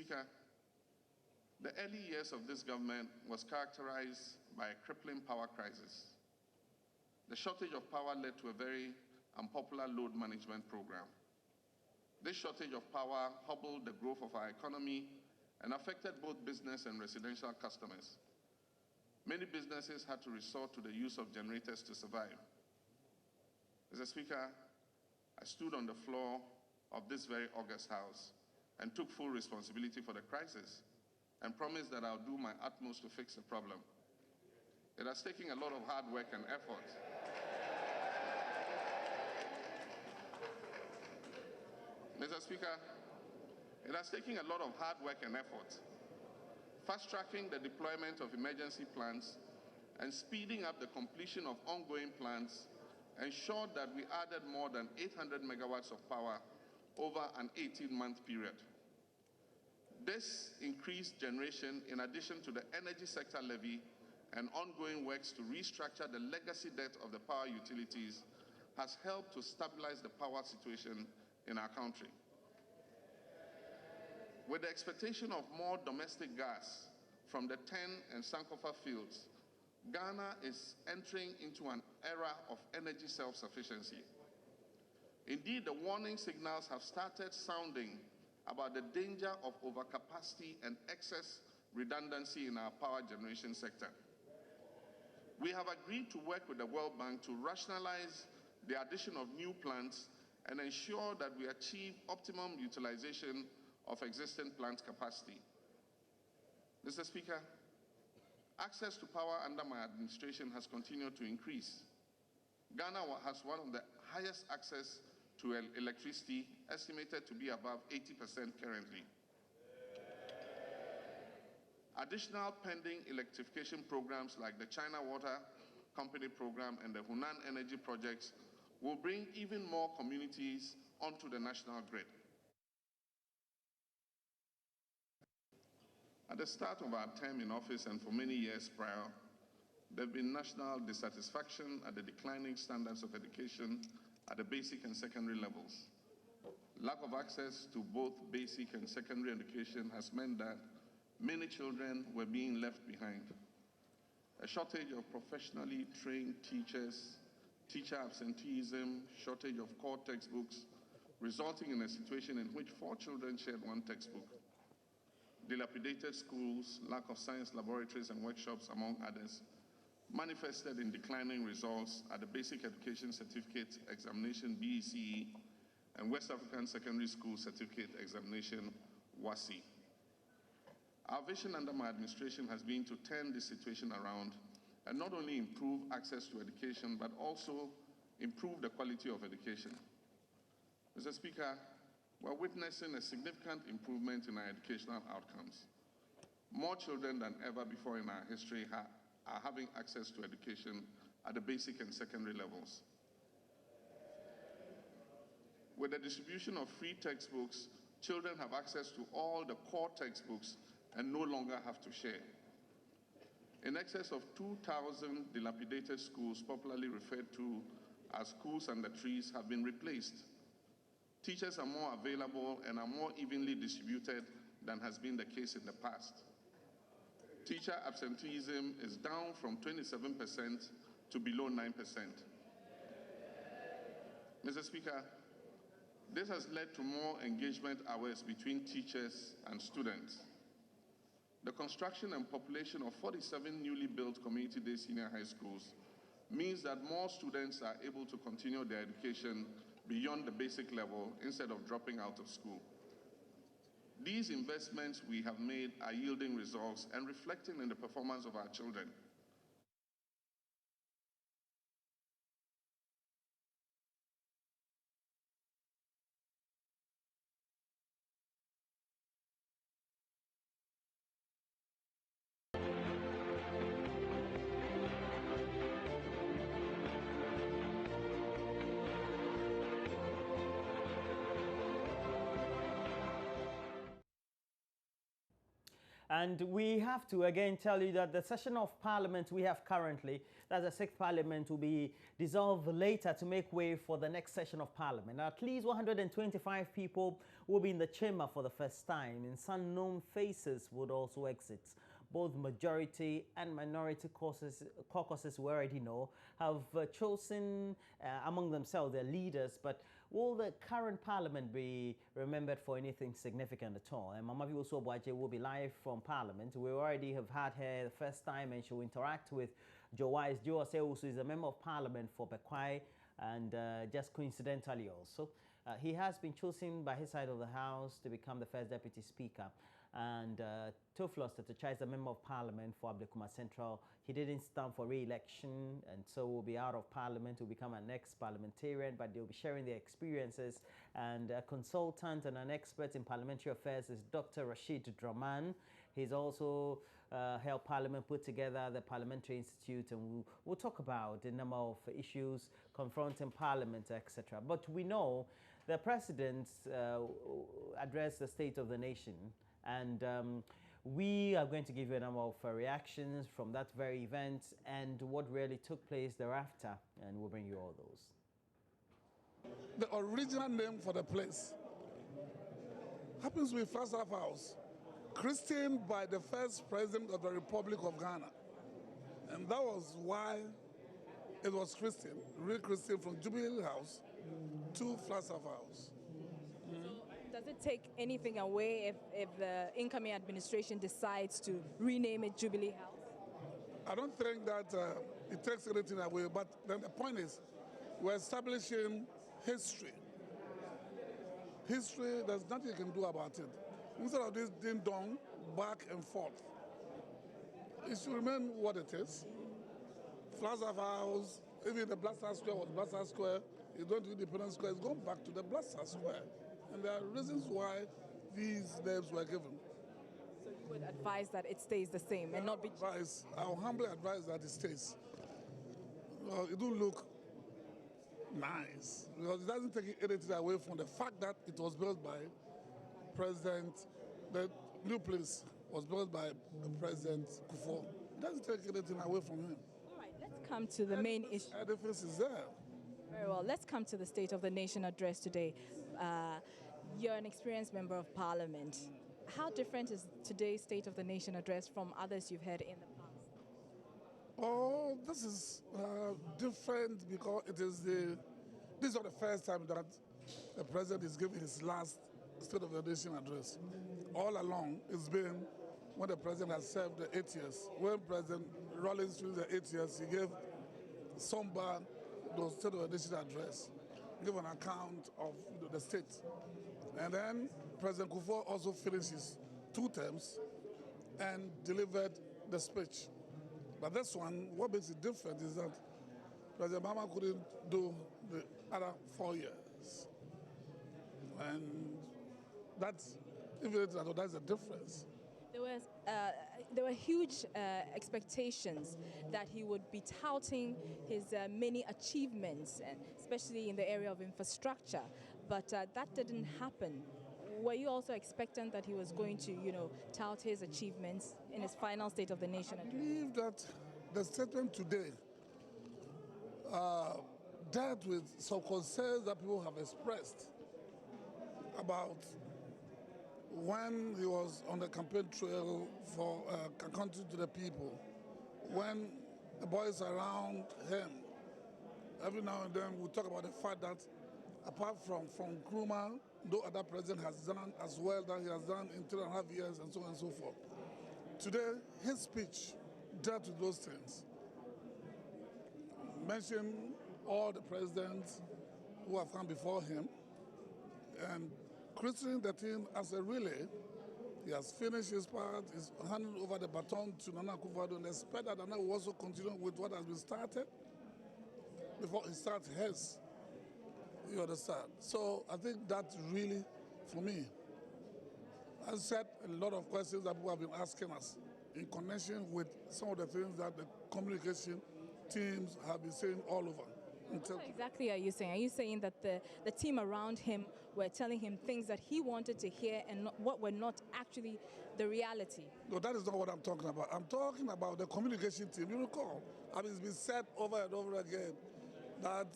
Speaker, the early years of this government was characterized by a crippling power crisis. The shortage of power led to a very unpopular load management program. This shortage of power hobbled the growth of our economy and affected both business and residential customers. Many businesses had to resort to the use of generators to survive. Mr. Speaker, I stood on the floor of this very august House and took full responsibility for the crisis and promised that I'll do my utmost to fix the problem. It has taken a lot of hard work and effort. Mr. Speaker, it has taken a lot of hard work and effort. Fast-tracking the deployment of emergency plans and speeding up the completion of ongoing plans ensured that we added more than 800 megawatts of power over an 18-month period. This increased generation, in addition to the energy sector levy and ongoing works to restructure the legacy debt of the power utilities, has helped to stabilize the power situation in our country. With the expectation of more domestic gas from the TEN and Sankofa fields, Ghana is entering into an era of energy self-sufficiency. Indeed, the warning signals have started sounding about the danger of overcapacity and excess redundancy in our power generation sector. We have agreed to work with the World Bank to rationalize the addition of new plants and ensure that we achieve optimum utilization of existing plant capacity. Mr. Speaker, access to power under my administration has continued to increase. Ghana has one of the highest access to electricity, estimated to be above 80% currently. Additional pending electrification programs like the China Water Company program and the Hunan Energy projects will bring even more communities onto the national grid. At the start of our term in office and for many years prior, there has been national dissatisfaction at the declining standards of education at the basic and secondary levels. Lack of access to both basic and secondary education has meant that many children were being left behind. A shortage of professionally trained teachers, teacher absenteeism, shortage of core textbooks, resulting in a situation in which 4 children shared 1 textbook. Dilapidated schools, lack of science laboratories and workshops, among others, manifested in declining results at the Basic Education Certificate Examination BECE and West African Secondary School Certificate Examination WASSCE. Our vision under my administration has been to turn this situation around and not only improve access to education, but also improve the quality of education. Mr. Speaker, we're witnessing a significant improvement in our educational outcomes. More children than ever before in our history are having access to education at the basic and secondary levels. With the distribution of free textbooks, children have access to all the core textbooks and no longer have to share. In excess of 2,000 dilapidated schools, popularly referred to as schools under trees, have been replaced. Teachers are more available and are more evenly distributed than has been the case in the past. Teacher absenteeism is down from 27% to below 9%. Mr. Speaker, this has led to more engagement hours between teachers and students. The construction and population of 47 newly built community-day senior high schools means that more students are able to continue their education beyond the basic level instead of dropping out of school. These investments we have made are yielding results and reflecting in the performance of our children. And we have to again tell you that the session of Parliament we have currently, that's the 6th Parliament, will be dissolved later to make way for the next session of Parliament. At least 125 people will be in the chamber for the first time, and some known faces would also exit. Both majority and minority caucuses, we already know, have chosen among themselves their leaders, but will the current Parliament be remembered for anything significant at all? And Mama Biwosu Obuaje will be live from Parliament. We already have had her the first time, and she will interact with Joe Wise. Joe also is a member of Parliament for Bekwai, and just coincidentally also, he has been chosen by his side of the House to become the first Deputy Speaker. And Theophilus Tetecha is a member of Parliament for Ablekuma Central. He didn't stand for re-election, and so will be out of Parliament to become an ex-parliamentarian, but they'll be sharing their experiences. And a consultant and an expert in parliamentary affairs is Dr. Rashid Draman. He's also helped Parliament put together the Parliamentary Institute, and we'll talk about a number of issues confronting Parliament, etc. But we know the President addressed the State of the Nation, and we are going to give you a number of reactions from that very event and what really took place thereafter, and we'll bring you all those. The original name for the place happens to be Flagstaff House, christened by the first president of the Republic of Ghana. And that was why it was christened, re-christened from Jubilee House to Flagstaff House. Does it take anything away if the incoming administration decides to rename it Jubilee House? I don't think that it takes anything away, but then the point is, we're establishing history. History, there's nothing you can do about it. Instead of this ding-dong, back and forth, it should remain what it is. Flagstaff House, even the Blaster Square was Blaster Square, it's going to Independence Square, it's going back to the Blaster Square. And there are reasons why these names were given. So you would advise that it stays the same and not be... I'll humbly advise that it stays. Well, it do look nice, because it doesn't take anything away from the fact that it was built by the new place was built by President Kufuor. It doesn't take anything away from him. All right, let's come to the main issue. The difference is there. Very well, let's come to the State of the Nation address today. You're an experienced member of Parliament. How different is today's State of the Nation address from others you've heard in the past? Oh, this is different because this is not the first time that the President is giving his last State of the Nation address. All along, it's been when the President has served the 8 years. When President Rawlings finished the 8 years, he gave somber the State of the Nation address, give an account of the state. And then President Kufuor also finished his 2 terms and delivered the speech. But this one, what makes it different is that President Mahama couldn't do the other 4 years. And that's a difference. There were huge expectations that he would be touting his many achievements, and especially in the area of infrastructure, but that didn't happen. Were you also expectant that he was going to, tout his achievements in his final State of the Nation address? I believe that the statement today dealt with some concerns that people have expressed about when he was on the campaign trail for Country to the People, when the boys around him, every now and then we talk about the fact that apart from Nkrumah, no other president has done as well that he has done in 3.5 years, and so on and so forth. Today, his speech dealt with those things. Mentioned all the presidents who have come before him, and christening the team as a relay. He has finished his part, he's handing over the baton to Nana Akufo-Addo, and expect that Nana will also continue with what has been started before he starts his. You understand? So I think that really, for me, has set a lot of questions that people have been asking us in connection with some of the things that the communication teams have been saying all over. What exactly are you saying? Are you saying that the team around him were telling him things that he wanted to hear and what were not actually the reality? No, that is not what I'm talking about. I'm talking about the communication team. You recall, I mean, it's been said over and over again that,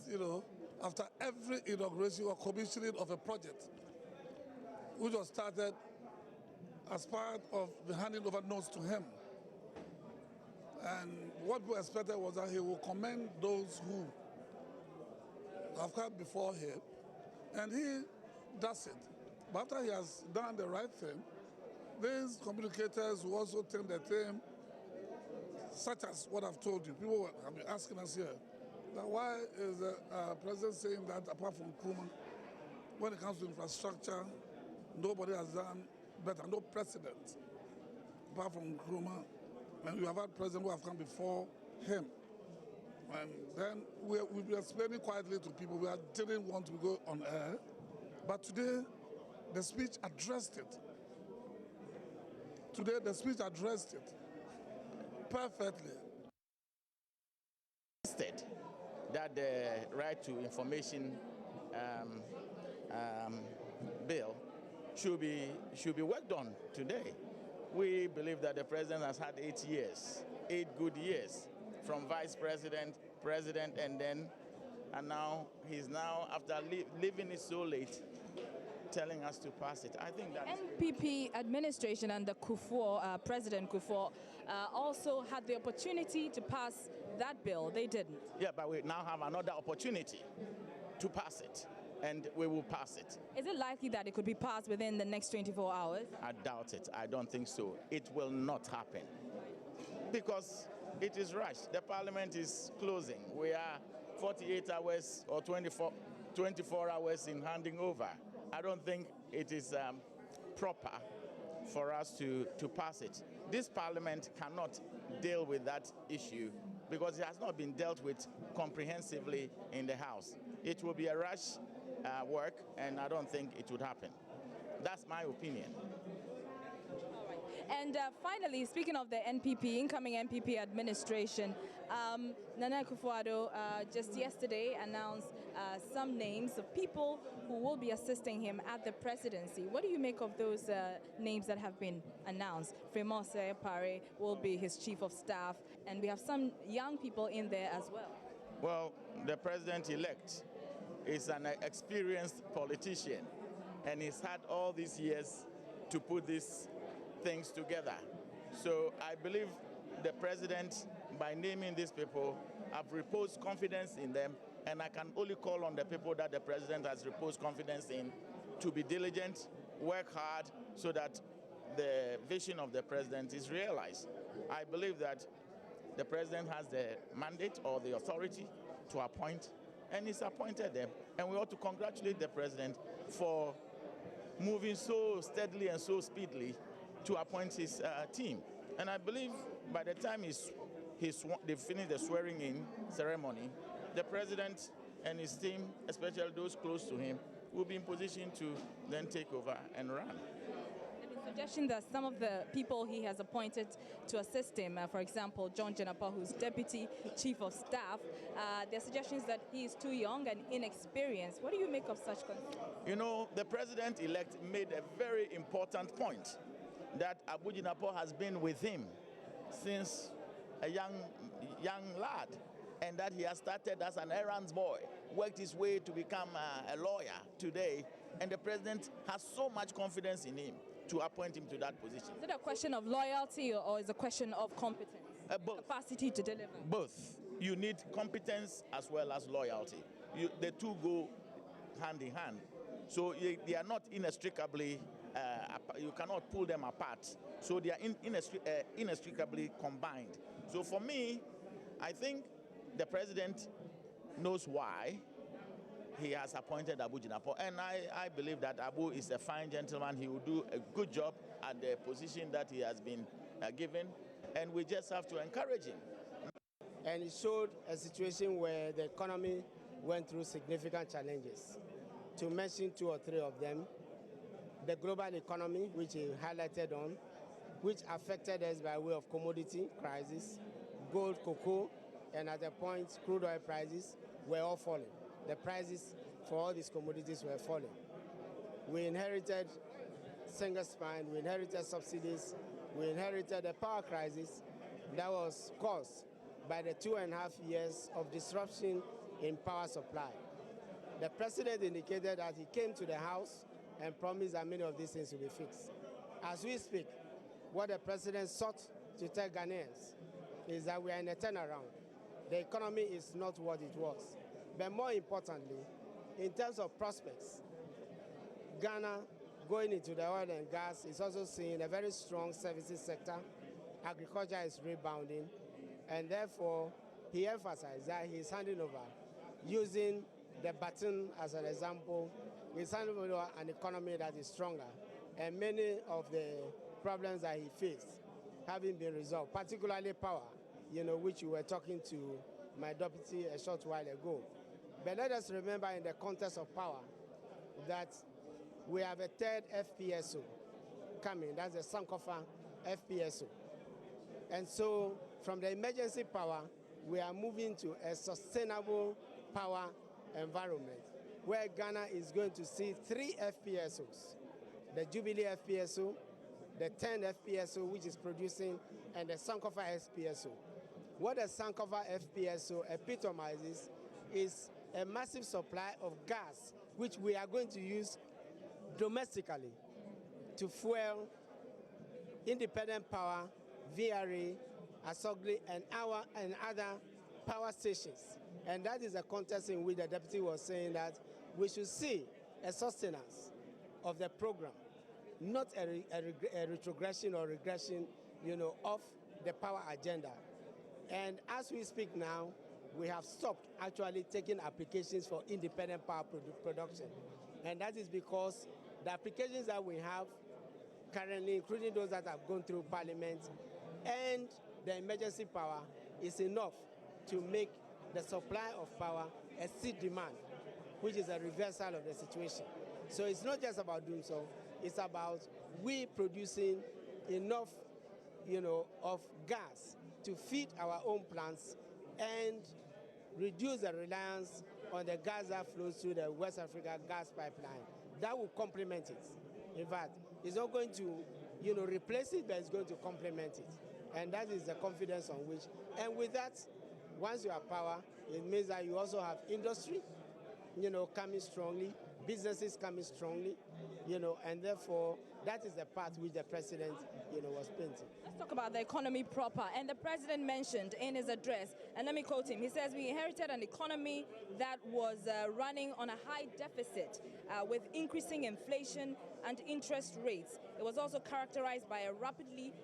after every inauguration or commissioning of a project, which was started as part of the handing over notes to him, and what we expected was that he will commend those who have come before him, and he does it. But after he has done the right thing, these communicators will also take the theme, such as what I've told you. People have been asking us here, that why is the president saying that apart from Nkrumah, when it comes to infrastructure, nobody has done better, no precedent, apart from Nkrumah, and we have had presidents who have come before him. And then we've been explaining quietly to people, we didn't want to go on air, but today the speech addressed it. Today the speech addressed it perfectly. Instead, that the right to information bill should be worked on today. We believe that the president has had 8 years, 8 good years, from vice president, president, and now he's after leaving it so late, telling us to pass it. I think that NPP administration under Kufuor, President Kufuor, also had the opportunity to pass that bill. They didn't. Yeah, but we now have another opportunity to pass it, and we will pass it. Is it likely that it could be passed within the next 24 hours? I doubt it. I don't think so. It will not happen because it is rushed. The parliament is closing. We are 48 hours or 24 hours in handing over. I don't think it is proper for us to pass it. This parliament cannot deal with that issue because it has not been dealt with comprehensively in the House. It will be a rush work, and I don't think it would happen. That's my opinion. And finally, speaking of the NPP, incoming NPP administration, Nana Akufo-Addo just yesterday announced some names of people who will be assisting him at the presidency. What do you make of those names that have been announced? Mensah Pare will be his chief of staff, and we have some young people in there as well. Well, the president-elect is an experienced politician, and he's had all these years to put these things together. So I believe the president, by naming these people, have reposed confidence in them, and I can only call on the people that the president has reposed confidence in to be diligent, work hard, so that the vision of the president is realized. I believe that the president has the mandate or the authority to appoint, and he's appointed them. And we ought to congratulate the president for moving so steadily and so speedily to appoint his team. And I believe by the time they finish the swearing-in ceremony, the president and his team, especially those close to him, will be in position to then take over and run. Suggestion that some of the people he has appointed to assist him, for example, John Jenapa, who's Deputy Chief of Staff, there are suggestions that he is too young and inexperienced. What do you make of such concerns? You know, the president-elect made a very important point that Abu Jinapor has been with him since a young lad, and that he has started as an errands boy, worked his way to become a lawyer today, and the president has so much confidence in him to appoint him to that position. Is it a question of loyalty or is it a question of competence? Both. Capacity to deliver? Both. You need competence as well as loyalty. The two go hand in hand. So they are not inextricably, you cannot pull them apart. So they are inextricably combined. So for me, I think the president knows why he has appointed Abu Jinapor, and I believe that Abu is a fine gentleman. He will do a good job at the position that he has been given, and we just have to encourage him. And it showed a situation where the economy went through significant challenges. To mention 2 or 3 of them, the global economy, which he highlighted on, which affected us by way of commodity crisis, gold, cocoa, and at a point, crude oil prices, were all falling. The prices for all these commodities were falling. We inherited single spine, we inherited subsidies, we inherited a power crisis that was caused by the 2.5 years of disruption in power supply. The president indicated that he came to the House and promised that many of these things will be fixed. As we speak, what the president sought to tell Ghanaians is that we are in a turnaround. The economy is not what it was. But more importantly, in terms of prospects, Ghana going into the oil and gas is also seeing a very strong services sector. Agriculture is rebounding, and therefore he emphasized that he's handing over, using the baton as an example, he's handing over an economy that is stronger, and many of the problems that he faced having been resolved, particularly power, which you were talking to my deputy a short while ago. But let us remember in the context of power that we have a third FPSO coming, that's the Sankofa FPSO. And so from the emergency power, we are moving to a sustainable power environment where Ghana is going to see 3 FPSOs, the Jubilee FPSO, the 10 FPSO, which is producing, and the Sankofa FPSO. What the Sankofa FPSO epitomizes is a massive supply of gas, which we are going to use domestically to fuel independent power, VRA, Asogli, and other power stations. And that is the context in which the deputy was saying that we should see a sustenance of the program, not a retrogression or regression, of the power agenda. And as we speak now, we have stopped actually taking applications for independent power production. And that is because the applications that we have currently, including those that have gone through Parliament, and the emergency power is enough to make the supply of power exceed demand, which is a reversal of the situation. So it's not just about doing so, it's about we producing enough, of gas to feed our own plants and reduce the reliance on the gas that flows through the West Africa gas pipeline. That will complement it. In fact, it's not going to, replace it, but it's going to complement it. And that is the confidence on which. And with that, once you have power, it means that you also have industry, coming strongly, businesses coming strongly, and therefore that is the path which the president, was painting. Let's talk about the economy proper. And the president mentioned in his address, and let me quote him, he says, we inherited an economy that was running on a high deficit with increasing inflation and interest rates. It was also characterized by a rapidly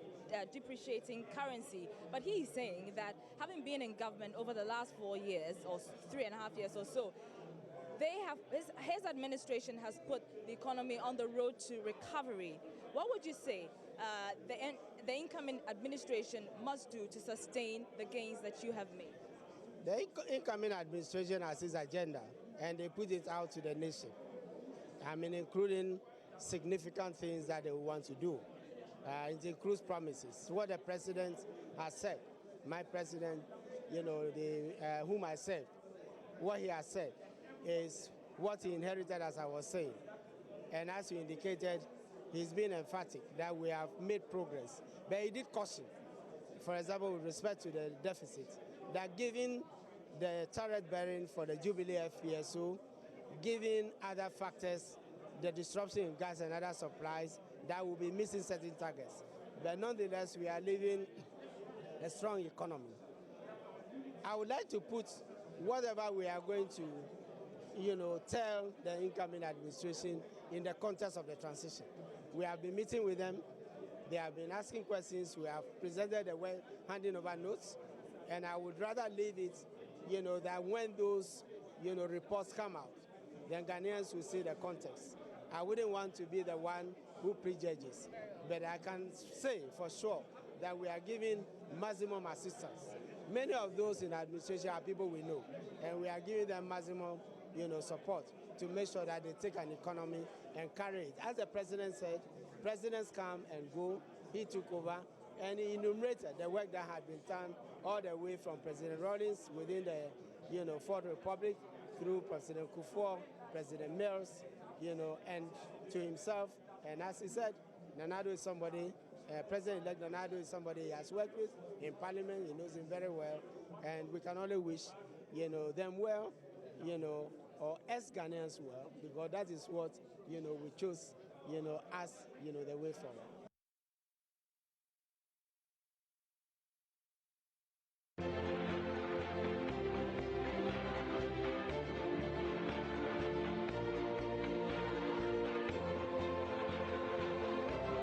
depreciating currency. But he is saying that having been in government over the last 4 years, or 3.5 years or so, his administration has put the economy on the road to recovery. What would you say the incoming administration must do to sustain the gains that you have made? The incoming administration has its agenda, and they put it out to the nation. Including significant things that they want to do. It includes promises. What the president has said, my president, whom I serve, what he has said is what he inherited, as I was saying. And as you indicated, he's been emphatic that we have made progress. But he did caution, for example, with respect to the deficit, that given the tariff bearing for the Jubilee FPSO, given other factors, the disruption in gas and other supplies, that will be missing certain targets. But nonetheless, we are living a strong economy. I would like to put whatever we are going to, tell the incoming administration in the context of the transition. We have been meeting with them. They have been asking questions. We have presented the handing over notes. And I would rather leave it, that when those, reports come out, then Ghanaians will see the context. I wouldn't want to be the one who prejudges, but I can say for sure that we are giving maximum assistance. Many of those in administration are people we know, and we are giving them maximum, support to make sure that they take an economy and carry it. As the president said, presidents come and go. He took over, And he enumerated the work that had been done all the way from President Rawlings within the Fourth Republic through President Kufuor, President Mills, and to himself. And as he said, Nana Addo is somebody, President-elect Nana Addo is somebody he has worked with in Parliament. He knows him very well, and we can only wish, them well, or as Ghanaians well, because that is what, we chose, as, the way forward.